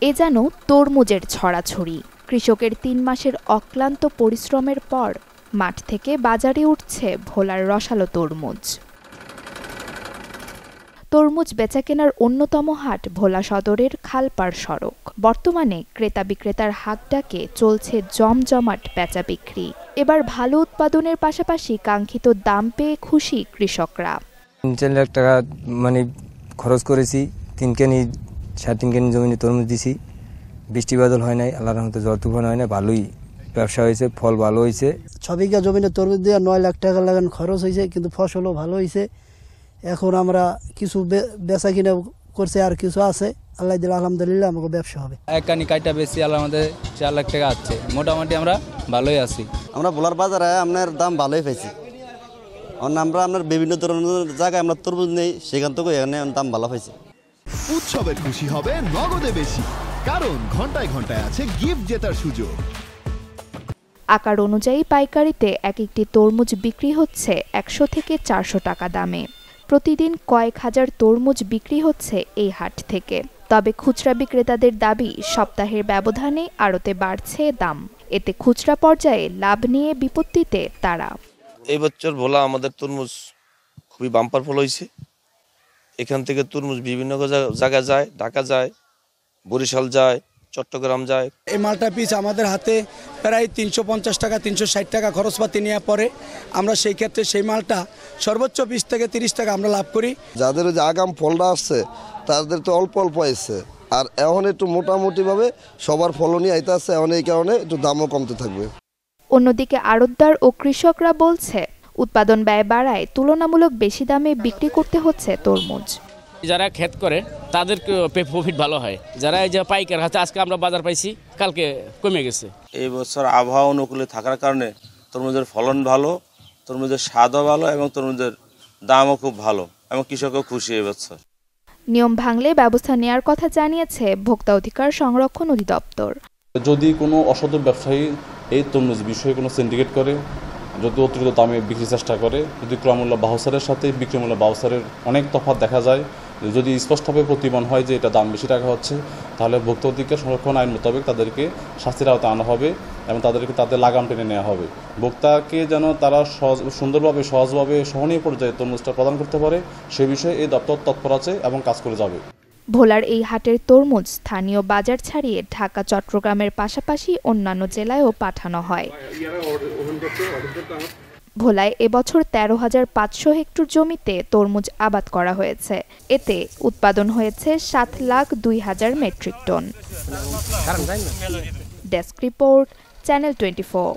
এ যেন তরমুজের ছড়াছড়ি। কৃষকের ৩ মাসের অক্লান্ত পরিশ্রমের পর মাঠ থেকে বাজারে উঠছে ভোলার রসালো তরমুজ। তরমুজ বেচাকেনার অন্যতম হাট ভোলা সদরের খালপাড় সড়ক। বর্তমানে ক্রেতা বিক্রেতার হাঁকডাকে চলছে জমজমাট বেচা বিক্রি। এবার ভালো উৎপাদনের পাশাপাশি কাঙ্ক্ষিত দাম পেয়ে খুশি কৃষকরা। ৩-৪ লাখ টাকা খরচ করেছি। 3 কেনি 3.5 কেনি জমিনে তরমুজ দিছি। বৃষ্টি বাদল হয় নাই, আল্লাহর রহমতে ঝড় তুফান হয় না, ভালোই ব্যবসা হয়েছে, ফল ভালো হয়েছে। 6 বিঘা জমিনে তরমুজ দিয়ে 9 লাখ টাকা লাগান খরচ হয়েছে, কিন্তু ফসলও ভালো হয়েছে। এখন আমরা কিছু বেচা কিনা করছে, আর কিছু আছে, আল্লাহ দিলে আলহামদুলিল্লাহ আমাকে ব্যবসা হবে। এক কানি কাইটা বেশি আল্লাহ আমাদের 4 লাখ টাকা আছে, মোটামুটি আমরা ভালোই আছি। আমরা ভোলার বাজারে আপনার দাম ভালোই পাইছি। আমরা আপনার বিভিন্ন ধরনের জায়গায় আমরা তরমুজ নেই, সেখান থেকে এখানে দাম ভালো পাইছি। উৎসবের খুশি হবে নগদে বেশি, কারণ ঘন্টায় ঘন্টায় আছে গিফট জেতার সুযোগ। আকার অনুযায়ী পাইকারিতে এক একটি তরমুজ বিক্রি হচ্ছে 100 থেকে 400 টাকা দামে। প্রতিদিন কয়েক হাজার তরমুজ বিক্রি হচ্ছে এই হাট থেকে। তবে খুচরা বিক্রেতাদের দাবি, সপ্তাহের ব্যবধানে আড়তে বাড়ছে দাম। এতে খুচরা পর্যায়ে লাভ নিয়ে বিপত্তিতে তারা। এই বছর ভোলা আমাদের তরমুজ খুবই বাম্পার ফল হয়েছে। এখান থেকে তরমুজ বিভিন্ন জায়গায় যায়, ঢাকা যায়, বরিশাল যায়, চট্টগ্রাম যায়। এই মালটা পিস আমাদের হাতে প্রায় 350 টাকা 360 টাকা খরচপাতি নেওয়া পরে আমরা সেই ক্ষেত্রে সেই মালটা সর্বোচ্চ 20 থেকে 30 টাকা আমরা লাভ করি। যাদের যে আগাম ফলটা আসছে তাদের তো অল্প অল্প আসছে, আর এখন একটু মোটামুটিভাবে সবার ফলনই আইতে আসছে, এখন এই কারণে একটু দামও কমতে থাকবে। অন্যদিকে আড়তদার ও কৃষকরা বলছে, উৎপাদন ব্যয় বাড়ায় তুলনামূলক বেশি দামে বিক্রি করতে হচ্ছে তরমুজ। যারা ক্ষেত করে তাদের প্রফিট ভালো হয়, যারা এই যে পাইকার হাতে আজকে আমরা বাজার পাইছি, কালকে কমে গেছে। এই বছর আবহাওয়া অনুকূলে থাকার কারণে তরমুজের ফলন ভালো, তরমুজের স্বাদও ভালো এবং তরমুজের দামও খুব ভালো এবং কৃষকও খুশি এই বছর। নিয়ম ভাঙলে ব্যবস্থা নেওয়ার কথা জানিয়েছে ভোক্তা অধিকার সংরক্ষণ অধিদপ্তর। যদি কোনো অসাধু ব্যবসায়ী এই তরমুজ বিষয়ে কোনো সিন্ডিকেট করে, যদি অতিরিক্ত দামে বিক্রির চেষ্টা করে, যদি ক্রয়মূল্য বাউসারের সাথে বিক্রয়মূল্য বাউসারের অনেক তফাৎ দেখা যায়, যদি স্পষ্টভাবে প্রতিমান হয় যে এটা দাম বেশি টাকা হচ্ছে, তাহলে ভোক্তা অধিকার সংরক্ষণ আইন মোতাবেক তাদেরকে শাস্তির আওতায় আনা হবে এবং তাদের লাগাম টেনে নেওয়া হবে। ভোক্তাকে যেন তারা সুন্দরভাবে, সহজভাবে, সহনীয় পর্যায়ে তরমুজটা প্রদান করতে পারে, সে বিষয়ে এই দপ্তর তৎপর আছে এবং কাজ করে যাবে। ভোলার এই হাটের তরমুজ স্থানীয় বাজার ছাড়িয়ে ঢাকা, চট্টগ্রামের পাশাপাশি অন্যান্য জেলায়ও পাঠানো হয়। ভোলায় এবছর 13,500 হেক্টর জমিতে তরমুজ আবাদ করা হয়েছে। এতে উৎপাদন হয়েছে 7,02,000 metric tonne. Desk report, channel 24।